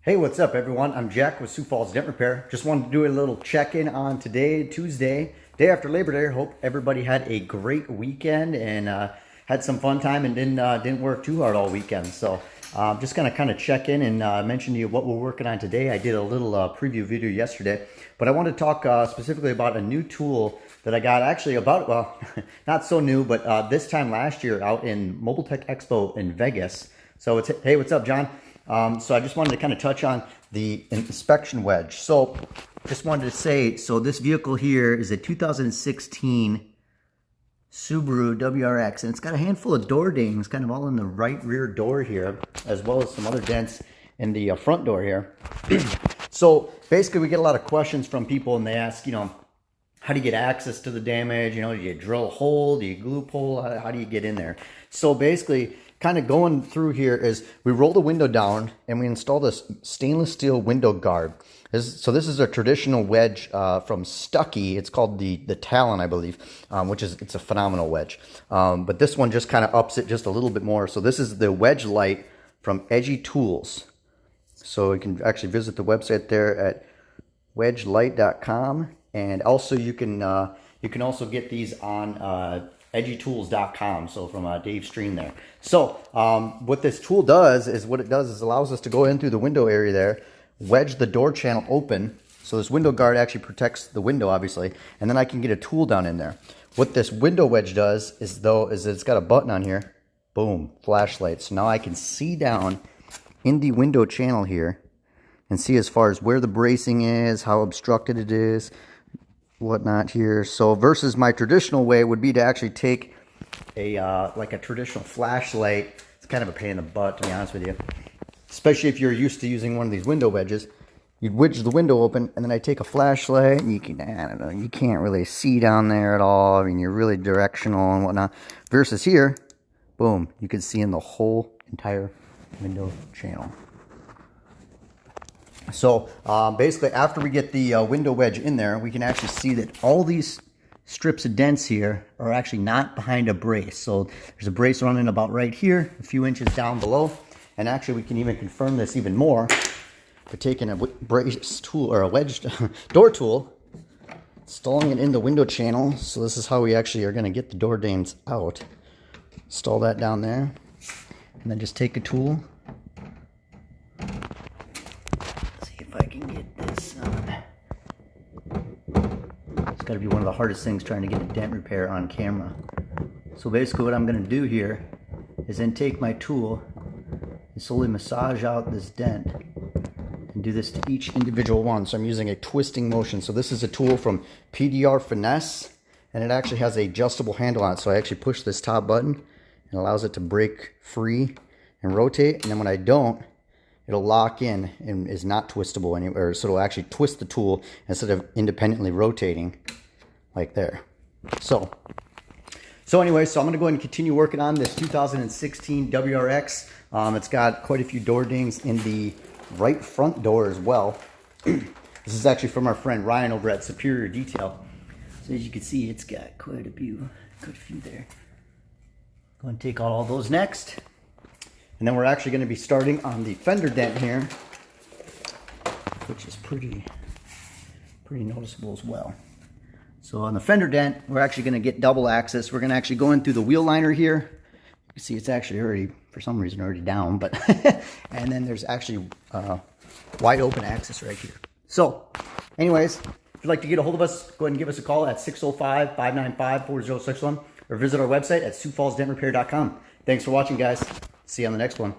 Hey, what's up everyone? I'm Jack with Sioux Falls Dent Repair. Just wanted to do a little check-in on today, Tuesday, day after Labor Day. Hope everybody had a great weekend and had some fun time and didn't work too hard all weekend. So just gonna kind of check in and mention to you what we're working on today. I did a little preview video yesterday, but I want to talk specifically about a new tool that I got actually about, well, not so new, but this time last year out in Mobile Tech Expo in Vegas. So it's, hey, what's up, John? So I just wanted to kind of touch on the Inspection Wedge. So just wanted to say, so this vehicle here is a 2016 Subaru WRX, and it's got a handful of door dings kind of all in the right rear door here, as well as some other dents in the front door here. So basically we get a lot of questions from people and they ask, you know, how do you get access to the damage? You know, do you drill a hole? Do you glue a hole? How do you get in there? So basically, kind of going through here is we roll the window down and we install this stainless steel window guard. So this is a traditional wedge from Stucky. It's called the Talon, I believe, it's a phenomenal wedge. But this one just kind of ups it just a little bit more. So this is the Wedge Light from Edgy Tools. So you can actually visit the website there at wedgelight.com. And also you can also get these on edgytools.com, so from Dave Stream there. So what this tool does is allows us to go in through the window area there, wedge the door channel open. So this window guard actually protects the window, obviously, and then I can get a tool down in there. What this window wedge does is it's got a button on here, boom, flashlight. So now I can see down in the window channel here and see as far as where the bracing is, how obstructed it is, whatnot here. So versus my traditional way would be to actually take a like a traditional flashlight. It's kind of a pain in the butt, to be honest with you, especially if you're used to using one of these window wedges. You'd wedge the window open and then I take a flashlight and you can, I don't know, you can't really see down there at all. I mean, you're really directional and whatnot. Versus here, boom, you can see in the whole entire window channel. So basically, after we get the window wedge in there, we can actually see that all these strips of dents here are actually not behind a brace. So there's a brace running about right here, a few inches down below. And actually, we can even confirm this even more by taking a brace tool or a wedge door tool, installing it in the window channel. So this is how we actually are going to get the door dings out. Install that down there, and then just take a tool. I can get this it's got to be one of the hardest things trying to get a dent repair on camera. So basically what I'm going to do here is then take my tool and slowly massage out this dent and do this to each individual one. So I'm using a twisting motion. So this is a tool from PDR Finesse, and it actually has an adjustable handle on it. So I actually push this top button and allows it to break free and rotate, and then when I don't, it'll lock in and is not twistable anywhere. So it'll actually twist the tool instead of independently rotating like there. So anyway, so I'm gonna go ahead and continue working on this 2016 WRX. It's got quite a few door dings in the right front door as well. This is actually from our friend Ryan over at Superior Detail. So as you can see, it's got quite a few there. Go and take out all those next. And then we're actually going to be starting on the Fender Dent here, which is pretty noticeable as well. So on the Fender Dent, we're actually going to get double access. We're going to actually go in through the wheel liner here. You can see it's actually already, for some reason, already down, but and then there's actually wide open access right here. So anyways, if you'd like to get a hold of us, go ahead and give us a call at 605-595-4061 or visit our website at SiouxFallsDentRepair.com. Thanks for watching, guys. See you on the next one.